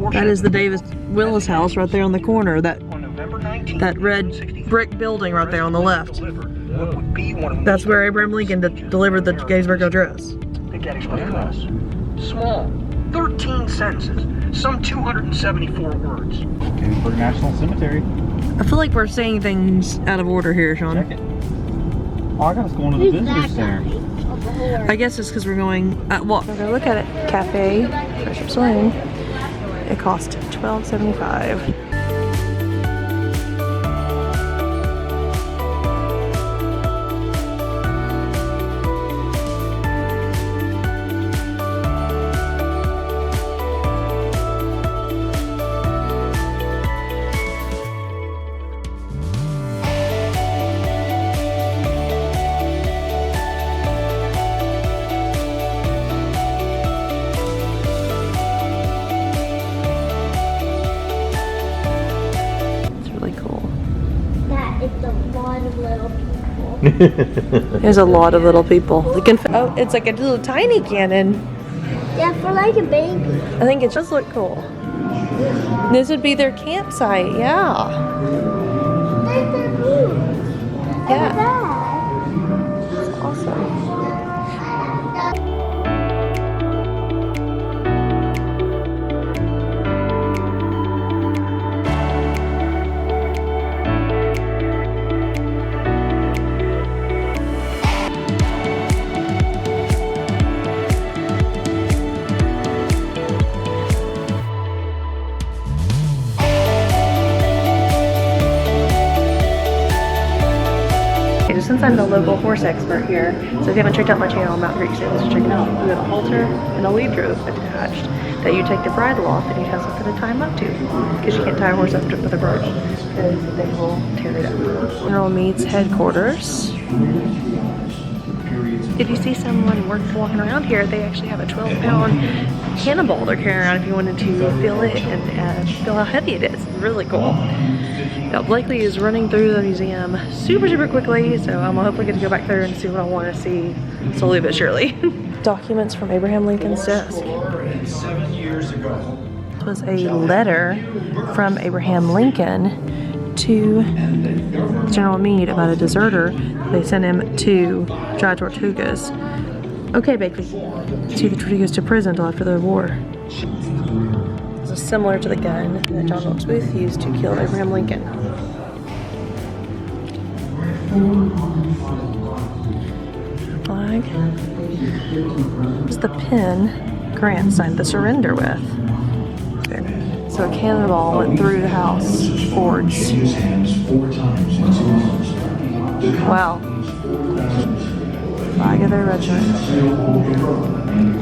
That is the Davis Willis house right there on the corner. That red brick building right there on the left. That's where Abraham Lincoln delivered the Gettysburg Address. The Gettysburg Address. Small, 13 sentences, some 274 words. Gettysburg National Cemetery. I feel like we're saying things out of order here, Sean. Check it. Oh, I got us going to the visitor center. I guess it's because we're going, well, we're gonna look at it. Cafe, Fresh Up Saloon. It cost $12.75. There's a lot of little people. Oh, it's like a little tiny cannon. Yeah, for like a baby. I think it does look cool. This would be their campsite, yeah. There's their food. Yeah. That's Awesome. Since I'm the local horse expert here, so if you haven't checked out my channel, Mountain Creek Stables, check it out. We have a halter and a lead rope attached that you take the bridle off and you have something to tie them up to, because you can't tie a horse up with a bridle because they will tear it up. General Meats headquarters. If you see someone walking around here, they actually have a 12-pound cannonball they're carrying around if you wanted to feel it and feel how heavy it is. It's really cool. Now Blakely is running through the museum super quickly, so I'm hopefully going to go back there and see what I want to see slowly but surely. Documents from Abraham Lincoln's desk. 7 years ago. This was a letter from Abraham Lincoln to General Meade about a deserter. They sent him to dry Tortugas. Okay, Blakely. To the Tortugas to prison until after the war. This is similar to the gun that John Wilkes Booth used to kill Abraham Lincoln. Flag. This is the pin Grant signed the surrender with. So a cannonball went through the house forged. Wow. Flag of their regiment.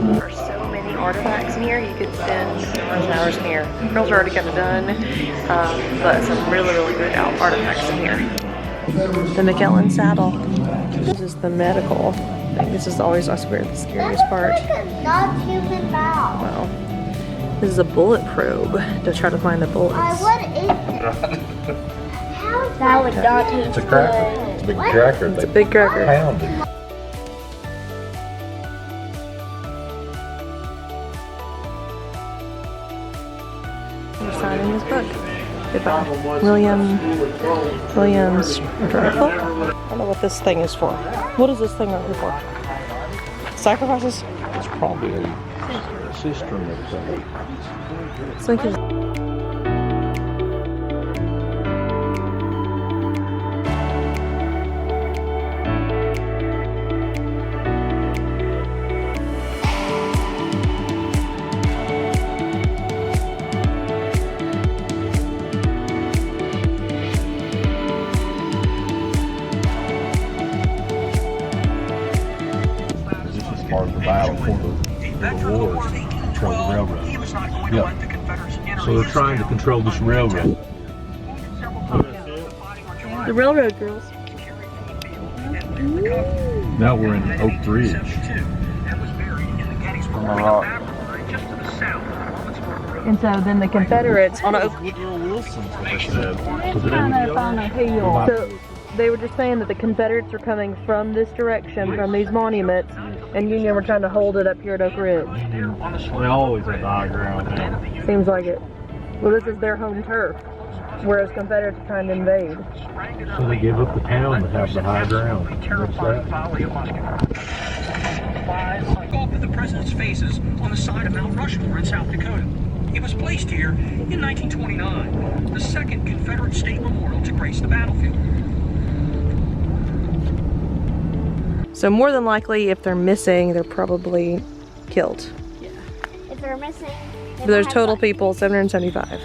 There are so many artifacts in here, you could spend hours and hours in here. Girls are already kind of done, but some really good artifacts in here. The McKellen saddle. This is the medical thing. This is always, I swear, the scariest part. like a non-human mouth. Wow. This is a bullet probe to try to find the bullets. What is it? That would not taste It's a cracker. It's a big cracker. It's a big cracker. Pounded. He's signing his book. Goodbye. Williams Rifle? I don't know what this thing is for. What is this thing right here for? Sacrifices? It's probably a cistern of something. It's like his... Part of the battle for the wars, control the railroad. Yeah. So they're trying to control this railroad. The railroad girls. Now we're in Oak Ridge. And so then the Confederates on Oak... Woodrow Wilson's what they said. So they were just saying that the Confederates are coming from this direction, from these monuments, and Union were trying to hold it up here at Oak Ridge. They always have the high ground now. Seems like it. Well, this is their home turf, whereas Confederates are trying to invade. So they give up the town to have the high ground. What's that? Off of the president's faces on the side of Mount Rushmore in South Dakota. It was placed here in 1929, the second Confederate state memorial to grace the battlefield. So more than likely, if they're missing, they're probably killed. Yeah. If they're missing, But there's total people, 775.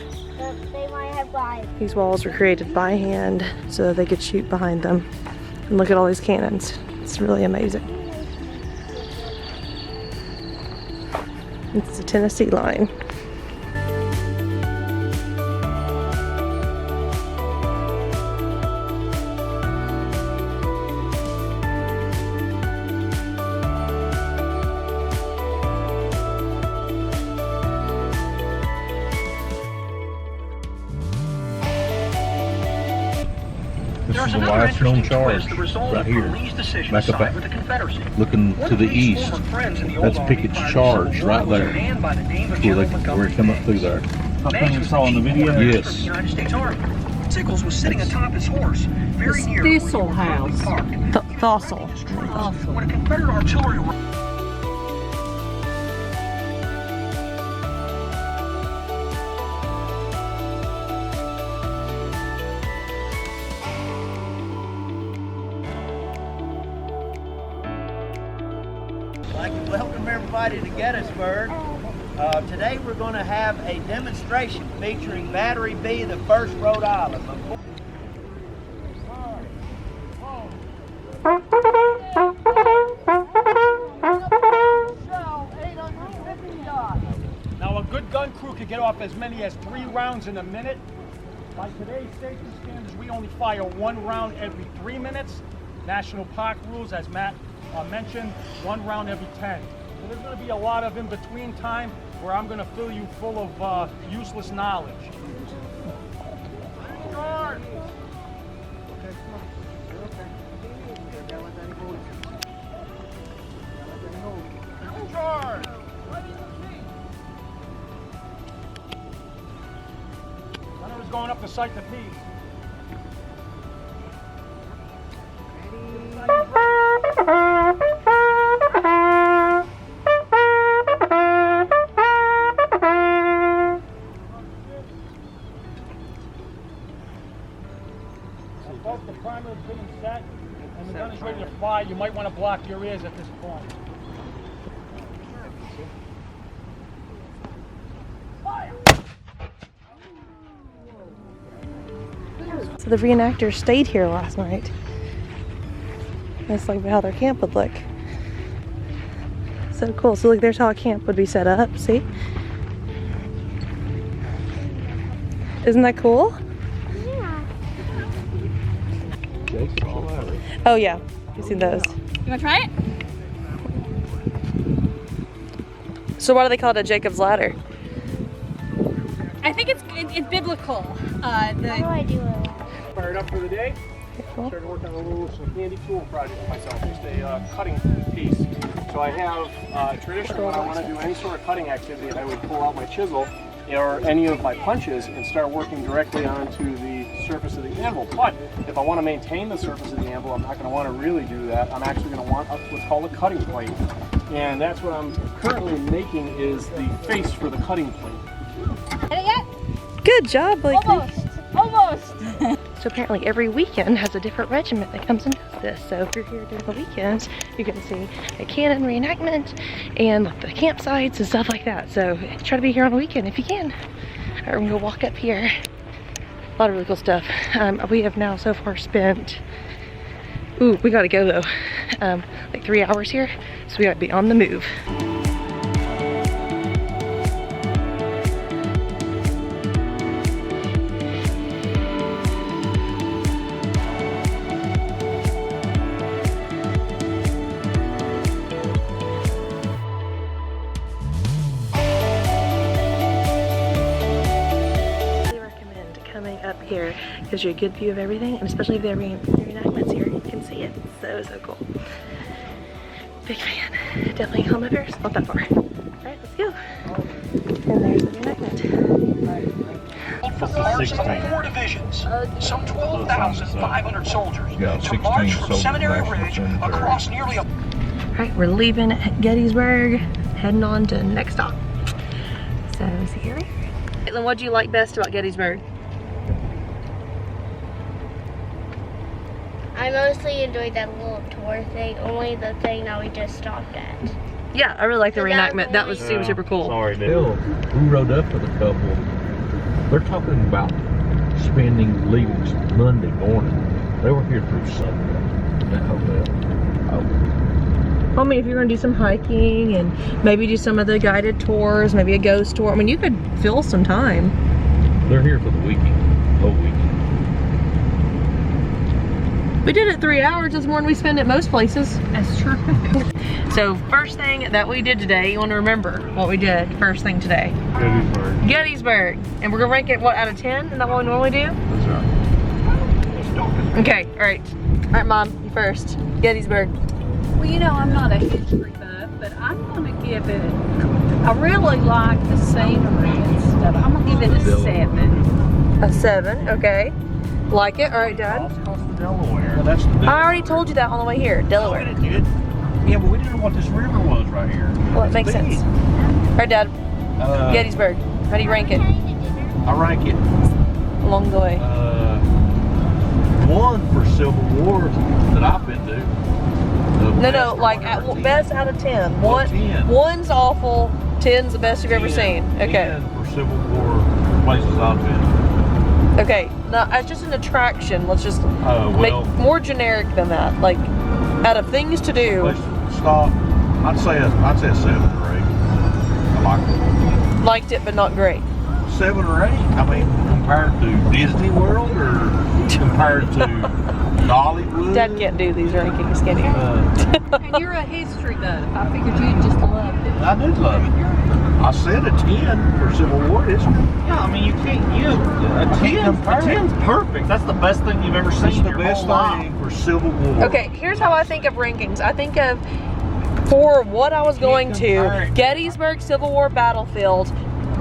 They might have died. These walls were created by hand so that they could shoot behind them. And look at all these cannons. It's really amazing. It's the Tennessee line. This is the last known charge right here. Back up at, looking to the east. That's Pickett's charge right there. Where he come up through there. I think you saw in the video? Yes. United States Army. Sickles was sitting atop his horse, very near Thistle House. Fossil. When a Confederate artillery I'd like to welcome everybody to Gettysburg. Today we're going to have a demonstration featuring Battery B, the 1st Rhode Island. Now a good gun crew could get off as many as 3 rounds in a minute. By today's safety standards, we only fire 1 round every 3 minutes. National Park rules, as Matt mentioned, 1 round every 10. So there's going to be a lot of in-between time where I'm going to fill you full of useless knowledge. Guard! Okay, come on. You're okay. Charge! Gunner is going up the sight to peace. Both the primer has been set and the gun is ready to fire. You might want to block your ears at this point. Fire! So the reenactors stayed here last night. That's like how their camp would look. So cool. So look, there's how a camp would be set up. See? Isn't that cool? Yeah. Oh yeah, you've seen those. You wanna try it? So why do they call it a Jacob's ladder? I think it's biblical. How do I do it? Fired up for the day. Cool. Started working on a little handy tool project for myself, just a cutting piece. So I have traditionally when I want to do any sort of cutting activity, I would pull out my chisel or any of my punches and start working directly onto the surface of the anvil. But if I want to maintain the surface of the anvil, I'm not going to want to really do that. I'm actually going to want what's called a cutting plate. And that's what I'm currently making is the face for the cutting plate. Get it yet? Good job, Blake. Almost. So apparently every weekend has a different regiment that comes and does this. So if you're here during the weekends, you can see a cannon reenactment and the campsites and stuff like that. So try to be here on a weekend if you can. All right, we're gonna walk up here. A lot of really cool stuff. We have now so far spent, ooh, we gotta go though. Like 3 hours here, so we gotta be on the move. Up here gives you a good view of everything, and especially if they have reenactments here, you can see it. So cool. Big fan. Definitely on my Ferris. Not that far. Alright, let's go. And there's the reenactment. From parts of 4 divisions, some 12,500 soldiers to march from Seminary Ridge across nearly a... Alright, we're leaving Gettysburg, heading on to next stop. So, see you later. Caitlin, what do you like best about Gettysburg? I mostly enjoyed that little tour thing, only the thing that we just stopped at. Yeah, I really like the So that reenactment. That was super, super cool. Sorry, dude. Bill, we rode up with a couple. They're talking about leaving Monday morning. They were here through Sunday in that hotel. Oh. I mean, if you're gonna do some hiking and maybe do some of the guided tours, maybe a ghost tour, I mean, you could fill some time. They're here for the weekend, whole weekend. We did it 3 hours. That's more than we spend at most places. That's true. So first thing that we did today, you want to remember what we did first thing today? Gettysburg. Gettysburg. And we're gonna rank it, what, out of 10? Isn't that what we normally do? That's right. Okay, all right. All right, Mom, you first. Gettysburg. Well, you know, I'm not a history buff, but I'm going to give it, I really like the scenery and stuff. I'm going to give it a 7. A 7, okay. Like it? All right, Dad. Across the Delaware. That's the I already told you that on the way here, Delaware. Yeah, but we didn't know what this river was right here. Well, it makes sense. All right, Dad. Gettysburg. How do you rank it I rank it along the way? 1 for Civil War that I've been to. No, like at best out of 10. Well, 10. 1's awful, 10's the best you've ever seen. Okay. 10 for Civil War places I've been. Okay, now as just an attraction, let's just make Well, more generic than that. Like, out of things to do, let's stop. I'd say a 7 or 8. I liked it. liked it but not great. 7 or 8. I mean, compared to Disney World or compared to Dollywood. Dad can't do these rankings, can he? And you're a history buff. I figured you just loved it. I did love it. I said a 10 for Civil War history. Yeah, I mean, you can't, a 10's perfect. That's the best thing you've ever seen It's in the your best whole life. thing for Civil War. Okay, here's how I think of rankings. I think of, for what I was going to, Gettysburg Civil War battlefield,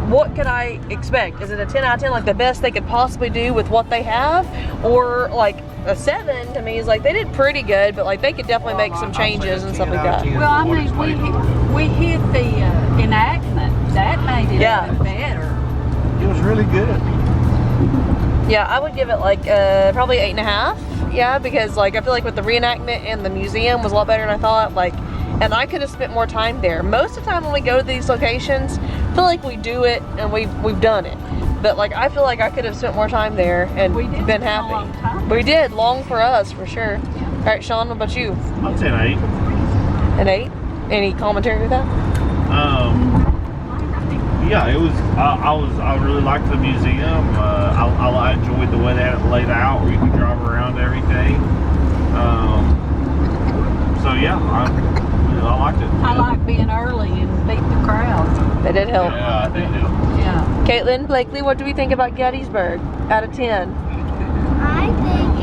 what could I expect? Is it a 10 out of 10, like the best they could possibly do with what they have? Or like a 7 to me is like they did pretty good, but like they could definitely make some changes and stuff like that. Well, I mean, we hit the enactment. That made it even better. It was really good. Yeah, I would give it like probably 8.5. Yeah, because like I feel like with the reenactment and the museum was a lot better than I thought. Like, and I could have spent more time there. Most of the time when we go to these locations, I feel like we do it and we've done it. But like I feel like I could have spent more time there and been happy. We did, long for us for sure. All right, Sean, what about you? I'd say an 8. An 8? Any commentary with that? Yeah, it was. I really liked the museum. I enjoyed the way they had it laid out, where you could drive around everything. So yeah, I liked it. I like being early and beat the crowd. That did help. Yeah, they do. Yeah. Caitlin, Blakely, what do we think about Gettysburg out of 10? I think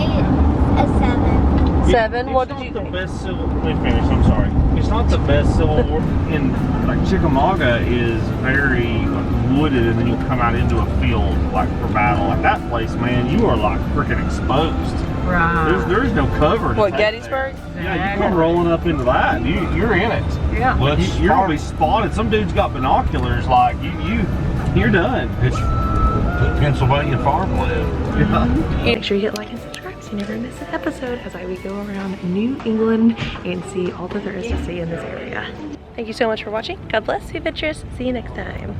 it's a 7. 7, what did you It's not think? the best Civil. Let me finish. I'm sorry. It's not the best Civil War. In like Chickamauga is very wooded, and then you come out into a field like for battle. Like that place, man, you are like freaking exposed. Right. There's no cover. to What, take Gettysburg? there. Yeah, you come rolling up into that. You're in it. Yeah. Well, You're gonna be spotted. Some dude's got binoculars. Like you're done. It's Pennsylvania farmland. Make sure you hit like and subscribe so you never miss an episode as we go around New England and see all that there is to see in this area. Thank you so much for watching. God bless, be adventurous. See you next time.